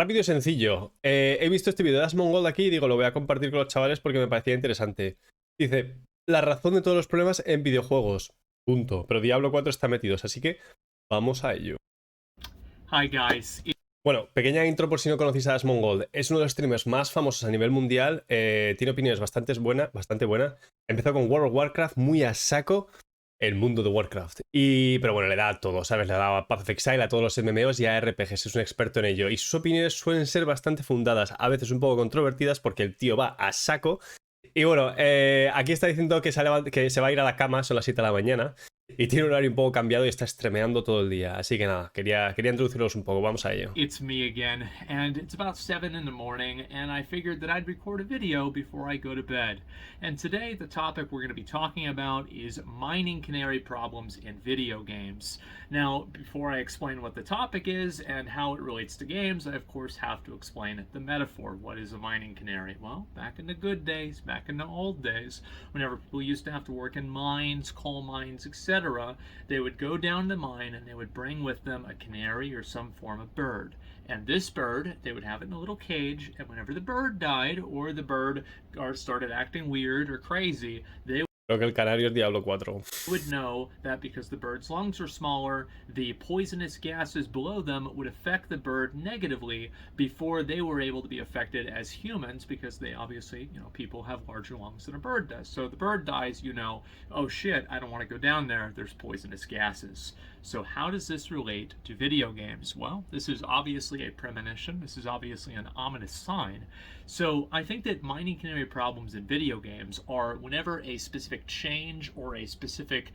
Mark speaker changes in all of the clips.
Speaker 1: rápido y sencillo. He visto este vídeo de Asmongold aquí y digo, lo voy a compartir con los chavales porque me parecía interesante. Dice, la razón de todos los problemas en videojuegos. Punto. Pero Diablo 4 está metidos, así que vamos a ello.
Speaker 2: Hi guys.
Speaker 1: Bueno, pequeña intro por si no conocéis a Asmongold. Es uno de los streamers más famosos a nivel mundial. Tiene opiniones bastante buenas. Empezó con World of Warcraft muy a saco el mundo de Warcraft. Pero bueno, le da a todo, ¿sabes? Le da a Path of Exile, a todos los MMOs y a RPGs. Es un experto en ello. Y sus opiniones suelen ser bastante fundadas, a veces un poco controvertidas porque el tío va a saco. Y bueno, aquí está diciendo que se va a ir a la cama, son las 7 de la mañana. Y tiene un horario un poco cambiado y está streameando todo el día. Así que nada, quería introducirlos un poco. Vamos a ello.
Speaker 2: It's me again, and it's about 7 in the morning, and I figured that I'd record a video before I go to bed. And today, the topic we're going to be talking about is mining canary problems in video games. Now, before I explain what the topic is and how it relates to games, I of course have to explain the metaphor. What is a mining canary? Well, back in the good days, back in the old days, whenever people used to have to work in mines, coal mines, etc., they would go down the mine and they would bring with them a canary or some form of bird. And this bird, they would have it in a little cage, and whenever the bird died or the bird started acting weird or crazy, they
Speaker 1: Creo que el canario es Diablo 4.
Speaker 2: would know that because the bird's lungs are smaller, the poisonous gases below them would affect the bird negatively before they were able to be affected as humans, because they obviously, people have larger lungs than a bird does. So the bird dies, oh shit, I don't want to go down there, there's poisonous gases. So how does this relate to video games? Well, this is obviously a premonition. This is obviously an ominous sign. So I think that mining canary problems in video games are whenever a specific change or a specific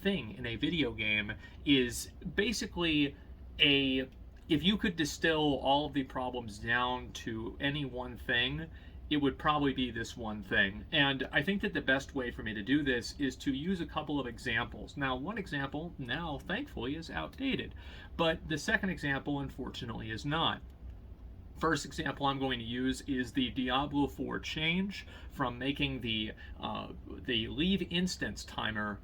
Speaker 2: thing in a video game is basically if you could distill all of the problems down to any one thing, it would probably be this one thing. And I think that the best way for me to do this is to use a couple of examples. Now, one example now, thankfully, is outdated, but the second example, unfortunately, is not. First example I'm going to use is the Diablo 4 change from making the leave instance timer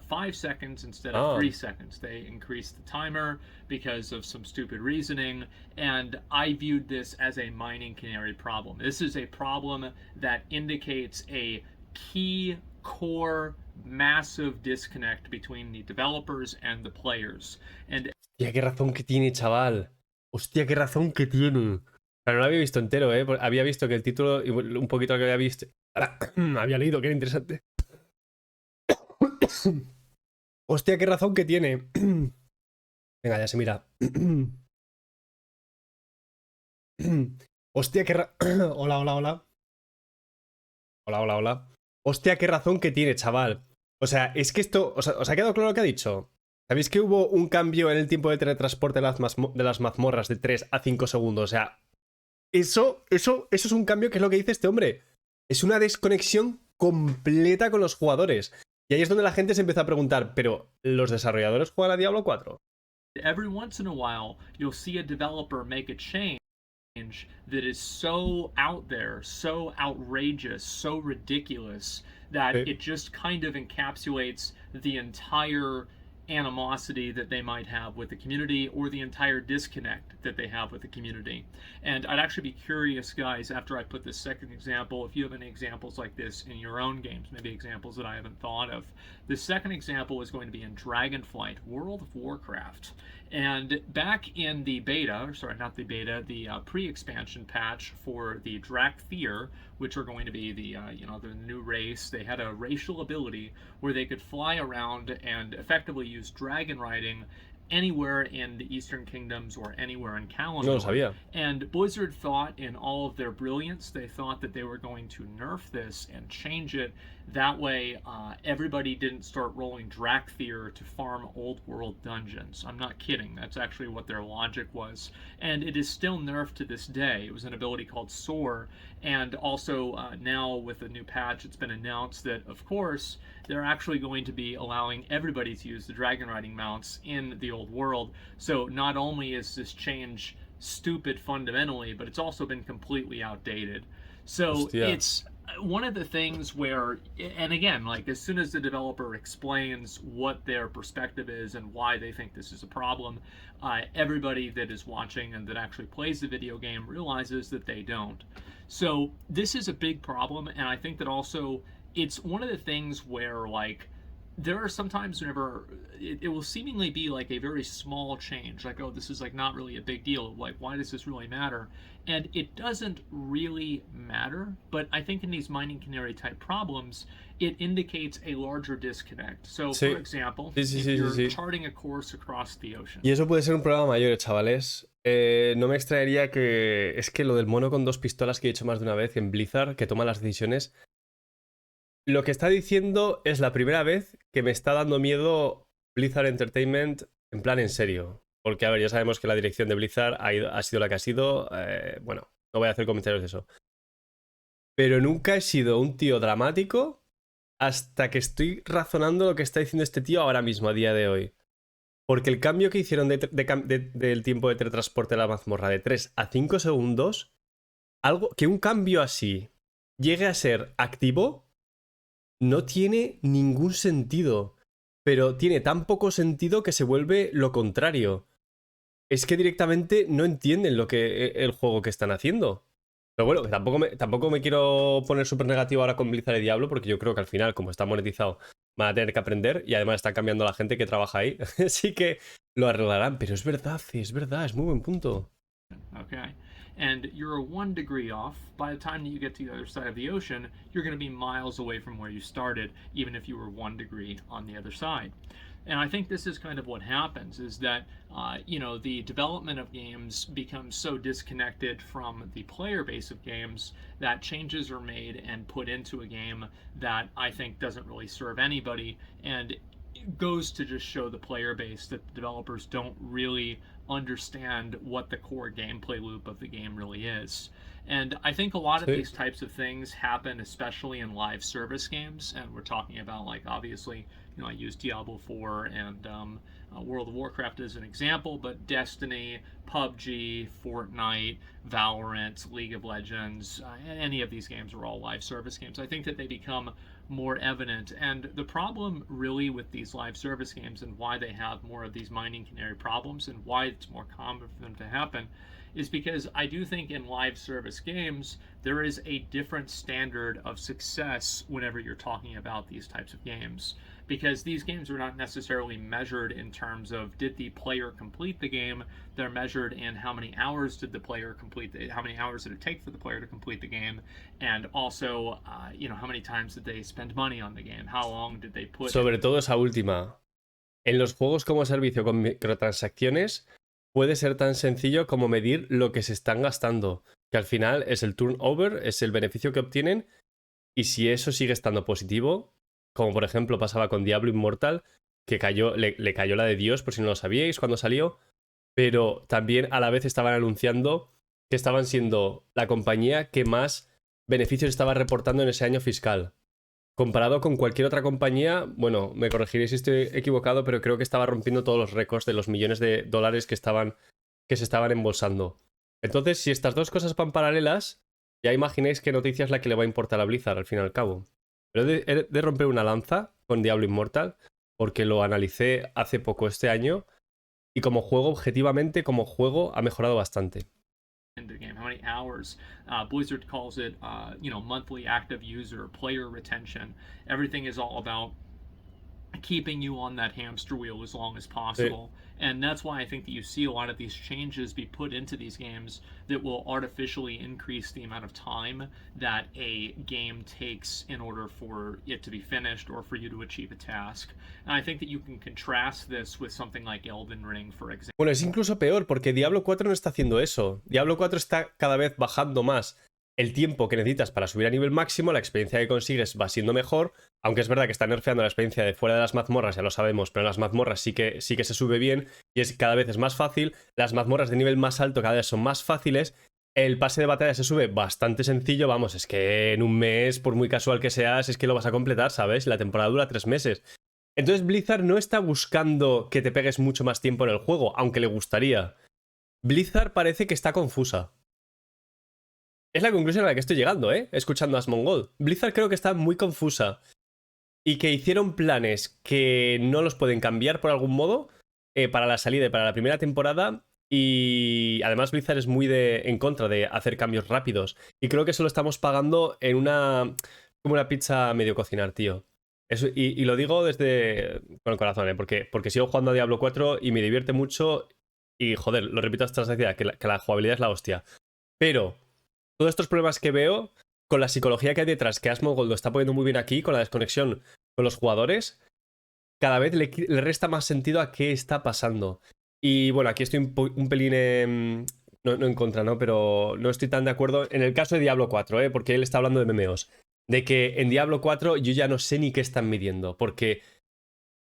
Speaker 2: 5 seconds instead of 3 seconds. They increased the timer because of some stupid reasoning, and I viewed this as a mining canary problem. This is a problem that indicates a key core massive disconnect between the developers and the players. And
Speaker 1: Hostia, qué razón que tiene, chaval. Hostia, qué razón que tiene. Pero no lo había visto entero, ¿eh? Había visto que el título, y un poquito lo que había visto, había leído que era interesante. Hostia, qué razón que tiene. Venga, ya se mira. Hostia, qué Hola, hola, hola. Hola, hola, hola. Hostia, qué razón que tiene, chaval. O sea, es que esto... ¿Os ha quedado claro lo que ha dicho? ¿Sabéis que hubo un cambio en el tiempo de teletransporte de las mazmorras de 3 a 5 segundos? O sea... Eso es un cambio que es lo que dice este hombre. Es una desconexión completa con los jugadores. Y ahí es donde la gente se empieza a preguntar, ¿pero los desarrolladores juegan a Diablo 4?
Speaker 2: Every once in a while, you'll see a developer make a change that is so out there, so outrageous, so ridiculous, that it just kind of encapsulates the entire animosity that they might have with the community, or the entire disconnect that they have with the community. And I'd actually be curious, guys, after I put this second example, if you have any examples like this in your own games, maybe examples that I haven't thought of. The second example is going to be in Dragonflight, World of Warcraft. And back in the beta, or sorry, not the beta, the pre-expansion patch for the Drakthir, which are going to be the the new race, they had a racial ability where they could fly around and effectively use dragon riding anywhere in the Eastern Kingdoms or anywhere in Kalanor.
Speaker 1: No lo sabía.
Speaker 2: And Blizzard thought, in all of their brilliance, they thought that they were going to nerf this and change it. That way, everybody didn't start rolling Drakthir to farm old world dungeons. I'm not kidding. That's actually what their logic was. And it is still nerfed to this day. It was an ability called Soar. And also, now with the new patch, it's been announced that, of course, they're actually going to be allowing everybody to use the dragon riding mounts in the old world. So not only is this change stupid fundamentally, but it's also been completely outdated. So
Speaker 1: Hostia.
Speaker 2: it's one of the things where, and again, like as soon as the developer explains what their perspective is and why they think this is a problem, everybody that is watching and that actually plays the video game realizes that they don't. So this is a big problem, and I think that also it's one of the things where like there are sometimes whenever it will seemingly be like a very small change, like, oh, this is like not really a big deal, like why does this really matter? And it doesn't really matter, but I think in these mining canary type problems it indicates a larger disconnect. So
Speaker 1: Sí,
Speaker 2: for example,
Speaker 1: sí, sí,
Speaker 2: if
Speaker 1: sí, sí,
Speaker 2: you're
Speaker 1: sí.
Speaker 2: charting a course across the ocean.
Speaker 1: Y eso puede ser un problema mayor, chavales. No me extrañaría que... Es que lo del mono con dos pistolas que he dicho más de una vez en Blizzard, que toma las decisiones... Lo que está diciendo es la primera vez que me está dando miedo Blizzard Entertainment en plan en serio. Porque, a ver, ya sabemos que la dirección de Blizzard ha sido la que ha sido. Bueno, no voy a hacer comentarios de eso. Pero nunca he sido un tío dramático hasta que estoy razonando lo que está diciendo este tío ahora mismo, a día de hoy. Porque el cambio que hicieron del tiempo de teletransporte a la mazmorra de 3 a 5 segundos, que un cambio así llegue a ser activo, no tiene ningún sentido. Pero tiene tan poco sentido que se vuelve lo contrario. Es que directamente no entienden el juego que están haciendo. Pero bueno, tampoco me quiero poner súper negativo ahora con Blizzard y Diablo, porque yo creo que al final, como está monetizado, van a tener que aprender y además están cambiando la gente que trabaja ahí. Así que lo arreglarán. Pero es verdad, es muy buen punto.
Speaker 2: Okay. And you're 1 degree off. By the time that you get to the other side of the ocean, you're going to be miles away from where you started, even if you were 1 degree on the other side. And I think this is kind of what happens is that, the development of games becomes so disconnected from the player base of games that changes are made and put into a game that I think doesn't really serve anybody. And goes to just show the player base that the developers don't really understand what the core gameplay loop of the game really is. And I think a lot of these types of things happen especially in live service games, and we're talking about, like, obviously, I use Diablo 4 and World of Warcraft as an example, but Destiny, PUBG, Fortnite, Valorant, League of Legends, any of these games are all live service games. I think that they become more evident. And the problem really with these live service games and why they have more of these mining canary problems and why it's more common for them to happen is because I do think in live service games there is a different standard of success whenever you're talking about these types of games, because these games are not necessarily measured in terms of did the player complete the game. They're measured in how many hours did the player complete how many hours did it take for the player to complete the game, and also how many times did they spend money on the game, how long did they put.
Speaker 1: Sobre todo esa última. En los juegos como servicio con microtransacciones puede ser tan sencillo como medir lo que se están gastando, que al final es el turnover, es el beneficio que obtienen, y si eso sigue estando positivo, como por ejemplo pasaba con Diablo Immortal, que le cayó la de Dios, por si no lo sabíais, cuando salió, pero también a la vez estaban anunciando que estaban siendo la compañía que más beneficios estaba reportando en ese año fiscal. Comparado con cualquier otra compañía, bueno, me corregiréis si estoy equivocado, pero creo que estaba rompiendo todos los récords de los millones de dólares que se estaban embolsando. Entonces, si estas dos cosas van paralelas, ya imagináis qué noticia es la que le va a importar a Blizzard al fin y al cabo. Pero he de romper una lanza con Diablo Immortal, porque lo analicé hace poco este año, y como juego, objetivamente, como juego, ha mejorado bastante.
Speaker 2: Into the game, how many hours. Blizzard calls it, monthly active user, player retention. Everything is all about keeping you on that hamster wheel as long as possible. And that's why I think that you see a lot of these changes be put into these games that will artificially increase the amount of time that a game takes in order for it to be finished or for you to achieve a task. And I think that you can contrast this with something like Elden Ring, for example.
Speaker 1: Bueno, es incluso peor, porque Diablo 4 no está haciendo eso. Diablo 4 está cada vez bajando más el tiempo que necesitas para subir a nivel máximo, la experiencia que consigues va siendo mejor, aunque es verdad que está nerfeando la experiencia de fuera de las mazmorras, ya lo sabemos, pero en las mazmorras sí que se sube bien y cada vez es más fácil. Las mazmorras de nivel más alto cada vez son más fáciles. El pase de batalla se sube bastante sencillo, vamos, es que en un mes, por muy casual que seas, es que lo vas a completar, ¿sabes? La temporada dura 3 meses. Entonces Blizzard no está buscando que te pegues mucho más tiempo en el juego, aunque le gustaría. Blizzard parece que está confusa. Es la conclusión a la que estoy llegando, escuchando a Asmongold. Blizzard creo que está muy confusa y que hicieron planes que no los pueden cambiar por algún modo para la salida y para la primera temporada. Y además Blizzard es muy en contra de hacer cambios rápidos. Y creo que eso lo estamos pagando en como una pizza medio cocinar, tío. Y lo digo desde con el corazón, porque sigo jugando a Diablo 4 y me divierte mucho. Y joder, lo repito hasta la saciedad, que la jugabilidad es la hostia. Pero todos estos problemas que veo, con la psicología que hay detrás, que Asmongold lo está poniendo muy bien aquí, con la desconexión con los jugadores, cada vez le resta más sentido a qué está pasando. Y bueno, aquí estoy un pelín no en contra, ¿no? Pero no estoy tan de acuerdo en el caso de Diablo 4, porque él está hablando de MMOs. De que en Diablo 4 yo ya no sé ni qué están midiendo, porque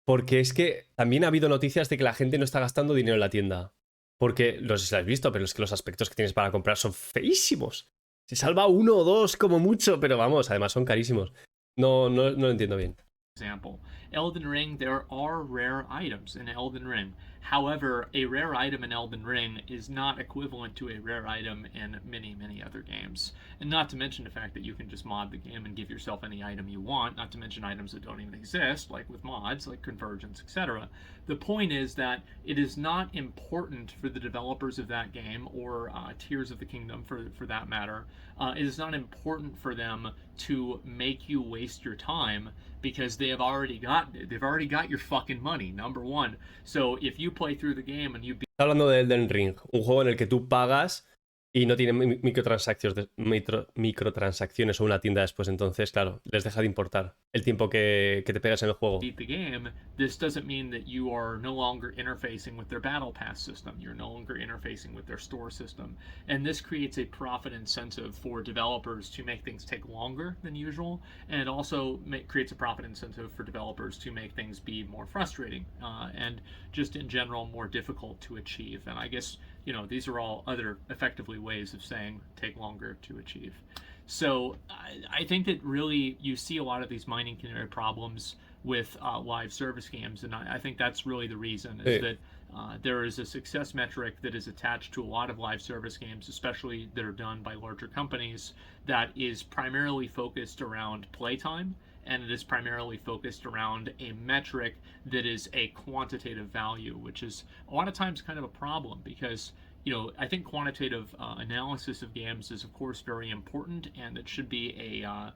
Speaker 1: es que también ha habido noticias de que la gente no está gastando dinero en la tienda. Porque, no sé si lo has visto, pero es que los aspectos que tienes para comprar son feísimos. Se salva uno o dos como mucho, pero vamos, además son carísimos. No lo entiendo bien.
Speaker 2: Example, Elden Ring, there are rare items in Elden Ring. However, a rare item in Elden Ring is not equivalent to a rare item in many, many other games. And not to mention the fact that you can just mod the game and give yourself any item you want, not to mention items that don't even exist, like with mods, like Convergence, etc. The point is that it is not important for the developers of that game, or Tears of the Kingdom for that matter, it is not important for them to make you waste your time, because they've already got your fucking money, number one. So if you play through the game and you
Speaker 1: Está hablando de Elden Ring, un juego en el que tú pagas y no tiene microtransacciones o una tienda después, entonces, claro, les deja de importar el tiempo que te pegas en el juego.
Speaker 2: beat the game, this doesn't mean that you are no longer interfacing with their battle pass system. You're no longer interfacing with their store system. And this creates a profit incentive for developers to make things take longer than usual, and it also creates a profit incentive for developers to make things be more frustrating and just in general more difficult to achieve. And I guess, you know, these are all other effectively ways of saying take longer to achieve. So I think that really you see a lot of these mining canary problems with live service games, and I think that's really the reason is that there is a success metric that is attached to a lot of live service games, especially that are done by larger companies, that is primarily focused around playtime, and it is primarily focused around a metric that is a quantitative value, which is a lot of times kind of a problem because, you know, I think quantitative analysis of games is of course very important, and it should be a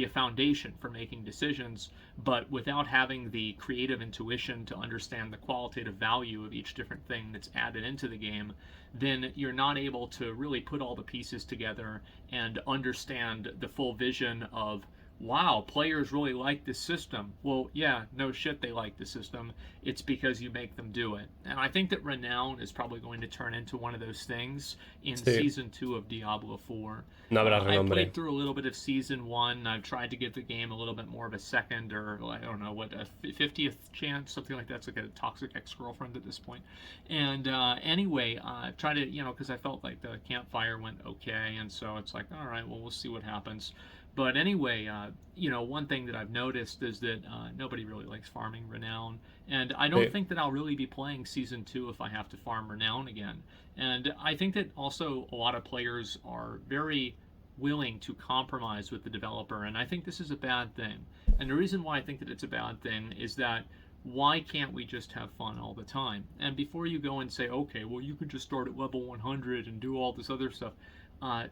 Speaker 2: foundation for making decisions. But without having the creative intuition to understand the qualitative value of each different thing that's added into the game, then you're not able to really put all the pieces together and understand the full vision of, wow, players really like this system. Well, yeah, no shit, they like the system. It's because you make them do it. And I think that Renown is probably going to turn into one of those things in Season 2 of Diablo 4.
Speaker 1: No habrá
Speaker 2: I
Speaker 1: renombre.
Speaker 2: played through a little bit of Season 1. I've tried to give the game a little bit more of a second, or I don't know, what, a 50th chance, something like that. It's like a toxic ex-girlfriend at this point. And anyway, I've tried to, you know, because I felt like the campfire went okay, and so it's like, all right, well, we'll see what happens. But anyway, you know, one thing that I've noticed is that nobody really likes farming Renown. And I don't think that I'll really be playing Season 2 if I have to farm Renown again. And I think that also a lot of players are very willing to compromise with the developer, and I think this is a bad thing. And the reason why I think that it's a bad thing is that why can't we just have fun all the time? And before you go and say, okay, well, you could just start at level 100 and do all this other stuff,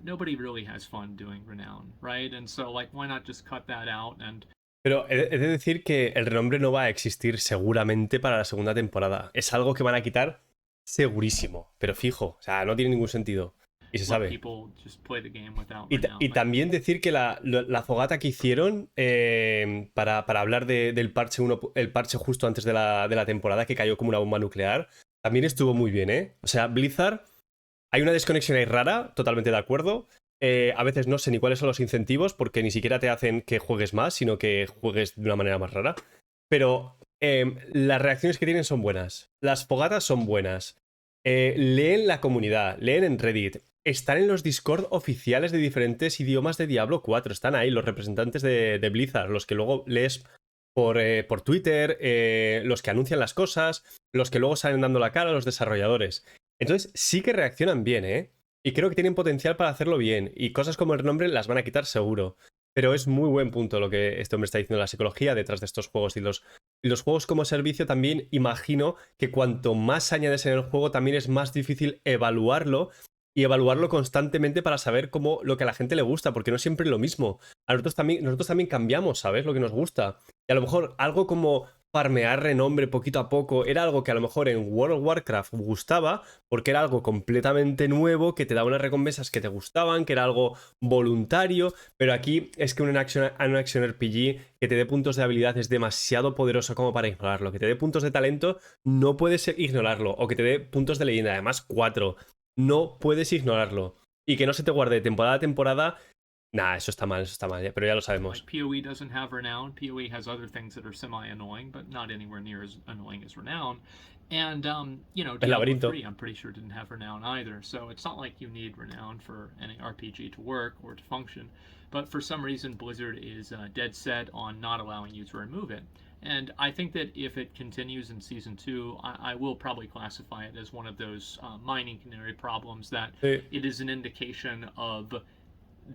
Speaker 2: nobody really has fun doing Renown, right? And so, like, why not just cut that out and...
Speaker 1: Pero he de decir que el renombre no va a existir seguramente para la segunda temporada. Es algo que van a quitar segurísimo, pero fijo. O sea, no tiene ningún sentido. Y se sabe. Y también decir que la fogata que hicieron para hablar del parche el parche justo antes de la temporada, que cayó como una bomba nuclear, también estuvo muy bien, ¿eh? O sea, Blizzard, hay una desconexión ahí rara, totalmente de acuerdo. A veces no sé ni cuáles son los incentivos, porque ni siquiera te hacen que juegues más, sino que juegues de una manera más rara. Pero las reacciones que tienen son buenas. Las fogatas son buenas. Leen la comunidad, leen en Reddit. Están en los Discord oficiales de diferentes idiomas de Diablo 4. Están ahí los representantes de Blizzard, los que luego lees por Twitter, los que anuncian las cosas, los que luego salen dando la cara a los desarrolladores. Entonces sí que reaccionan bien, ¿eh? Y creo que tienen potencial para hacerlo bien. Y cosas como el renombre las van a quitar seguro. Pero es muy buen punto lo que este hombre está diciendo, la psicología detrás de estos juegos. Y los juegos como servicio también imagino que cuanto más añades en el juego también es más difícil evaluarlo y evaluarlo constantemente para saber cómo lo que a la gente le gusta, porque no siempre es lo mismo. Nosotros también cambiamos, ¿sabes? Lo que nos gusta. Y a lo mejor algo como farmear renombre poquito a poco era algo que a lo mejor en World of Warcraft gustaba, porque era algo completamente nuevo, que te daba unas recompensas que te gustaban, que era algo voluntario, pero aquí es que un action RPG que te dé puntos de habilidad es demasiado poderoso como para ignorarlo. Que te dé puntos de talento, no puedes ignorarlo. O que te dé puntos de leyenda, además 4. No puedes ignorarlo. Y que no se te guarde de temporada a temporada. Nah, eso está mal, pero ya lo sabemos.
Speaker 2: Like PoE doesn't have renown. PoE has other things that are semi-annoying, but not anywhere near as annoying as renown. And
Speaker 1: El
Speaker 2: Diablo
Speaker 1: laberinto.
Speaker 2: 3, I'm pretty sure didn't have renown either. So it's not like you need renown for any RPG to work or to function. But for some reason, Blizzard is dead set on not allowing you to remove it. And I think that if it continues in Season 2, I will probably classify it as one of those mining canary problems that
Speaker 1: Sí.
Speaker 2: it is an indication of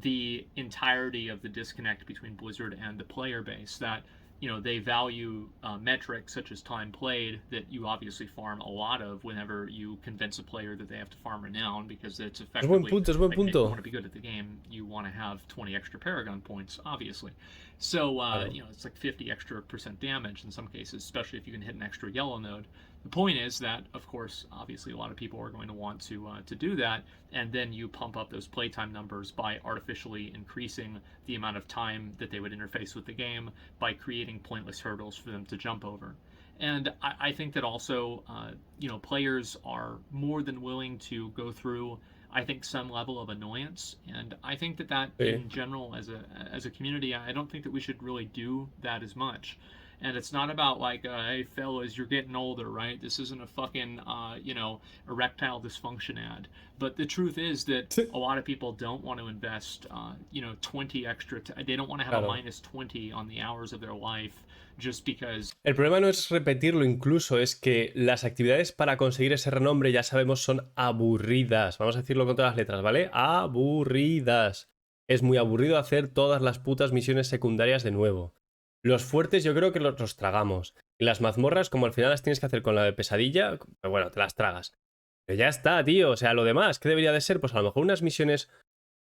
Speaker 2: the entirety of the disconnect between Blizzard and the player base. That they value metrics such as time played that you obviously farm a lot of whenever you convince a player that they have to farm renown, because it's effectively
Speaker 1: Es buen
Speaker 2: like, if you
Speaker 1: punto.
Speaker 2: want to be good at the game, you want to have 20 extra Paragon points, obviously. So
Speaker 1: Claro.
Speaker 2: it's like 50 extra % damage in some cases, especially if you can hit an extra yellow node. The point is that, of course, obviously a lot of people are going to want to do that, and then you pump up those playtime numbers by artificially increasing the amount of time that they would interface with the game by creating pointless hurdles for them to jump over. And I think that also, players are more than willing to go through, I think, some level of annoyance. And I think that
Speaker 1: Sí.
Speaker 2: in general, as a community, I don't think that we should really do that as much. And it's not about like, hey fellas, you're getting older, right? This isn't a fucking, erectile dysfunction ad. But the truth is that a lot of people don't want to invest, 20 extra. They don't want to have
Speaker 1: Claro.
Speaker 2: a minus 20 on the hours of their life just because.
Speaker 1: El problema no es repetirlo incluso, es que las actividades para conseguir ese renombre, ya sabemos, son aburridas. Vamos a decirlo con todas las letras, ¿vale? Aburridas. Es muy aburrido hacer todas las putas misiones secundarias de nuevo. Los fuertes yo creo que los tragamos. Y las mazmorras, como al final las tienes que hacer con la de pesadilla, pues bueno, te las tragas. Pero ya está, tío. O sea, lo demás, ¿qué debería de ser? Pues a lo mejor unas misiones...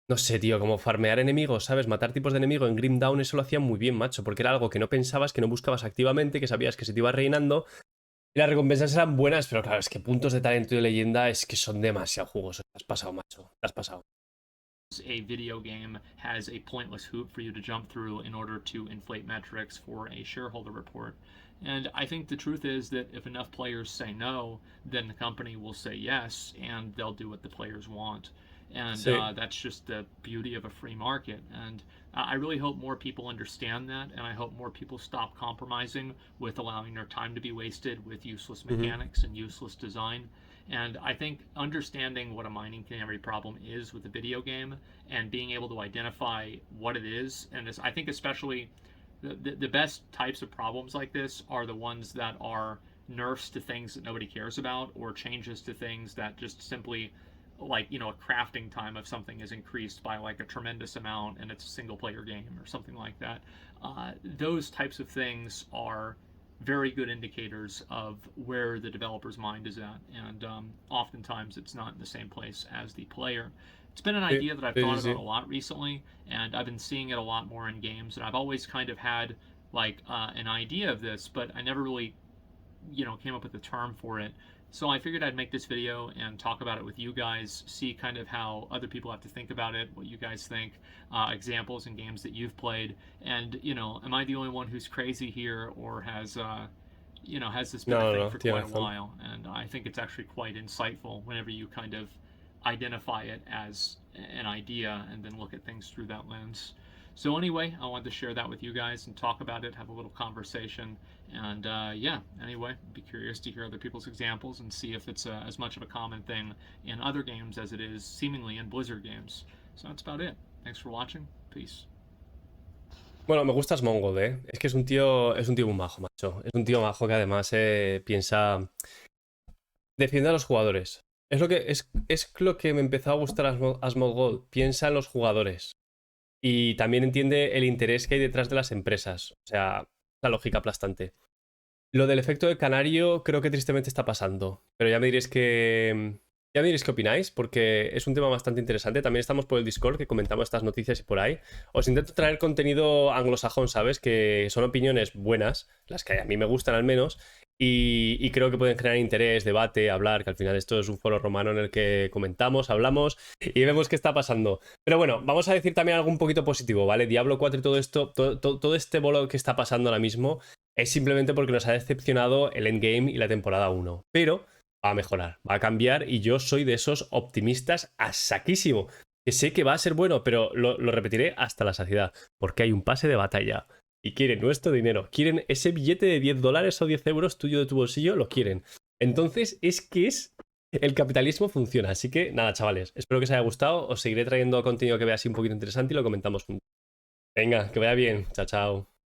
Speaker 1: No sé, tío, como farmear enemigos, ¿sabes? Matar tipos de enemigo en Grim Dawn, eso lo hacían muy bien, macho, porque era algo que no pensabas, que no buscabas activamente, que sabías que se te iba reinando. Y las recompensas eran buenas, pero claro, es que puntos de talento y de leyenda es que son demasiado jugosos. Te has pasado, macho. Te has pasado.
Speaker 2: A video game has a pointless hoop for you to jump through in order to inflate metrics for a shareholder report. And I think the truth is that if enough players say no, then the company will say yes, and they'll do what the players want. And
Speaker 1: Sí.
Speaker 2: That's just the beauty of a free market. And I really hope more people understand that, and I hope more people stop compromising with allowing their time to be wasted with useless mechanics and useless design. And I think understanding what a mining canary problem is with a video game and being able to identify what it is, and this, I think especially the best types of problems like this are the ones that are nerfs to things that nobody cares about, or changes to things that just simply, like, a crafting time of something is increased by like a tremendous amount and it's a single player game or something like that. Those types of things are very good indicators of where the developer's mind is at, and oftentimes it's not in the same place as the player. It's been an idea that I've thought about a lot recently, and I've been seeing it a lot more in games, and I've always kind of had like an idea of this, but I never really came up with a term for it. So I figured I'd make this video and talk about it with you guys, see kind of how other people have to think about it, what you guys think, examples in games that you've played, and am I the only one who's crazy here, or has this been a thing for quite a while? And I think it's actually quite insightful whenever you kind of identify it as an idea and then look at things through that lens. So anyway, I wanted to share that with you guys and talk about it, have a little conversation, and anyway, be curious to hear other people's examples and see if it's as much of a common thing in other games as it is seemingly in Blizzard games. So that's about it. Thanks for watching. Peace.
Speaker 1: Bueno, me gustas Mongol, ¿eh? Es que es un tío muy majo, macho. Es un tío majo que además piensa... Defiende a los jugadores. Es lo que me empezó a gustar Asmongold. Piensa en los jugadores. Y también entiende el interés que hay detrás de las empresas. O sea, la lógica aplastante. Lo del efecto de canario creo que tristemente está pasando. Pero ya me diréis qué opináis, porque es un tema bastante interesante. También estamos por el Discord, que comentamos estas noticias y por ahí. Os intento traer contenido anglosajón, ¿sabes? Que son opiniones buenas, las que a mí me gustan al menos, y creo que pueden generar interés, debate, hablar, que al final esto es un foro romano en el que comentamos, hablamos y vemos qué está pasando. Pero bueno, vamos a decir también algo un poquito positivo, ¿vale? Diablo 4 y todo esto, todo este bolo que está pasando ahora mismo es simplemente porque nos ha decepcionado el endgame y la temporada 1. Pero va a mejorar, va a cambiar y yo soy de esos optimistas a saquísimo. Que sé que va a ser bueno, pero lo repetiré hasta la saciedad. Porque hay un pase de batalla. Y quieren nuestro dinero. Quieren ese billete de $10 o 10 euros tuyo de tu bolsillo, lo quieren. Entonces el capitalismo funciona. Así que nada, chavales. Espero que os haya gustado. Os seguiré trayendo contenido que vea así un poquito interesante y lo comentamos juntos. Venga, que vaya bien. Chao, chao.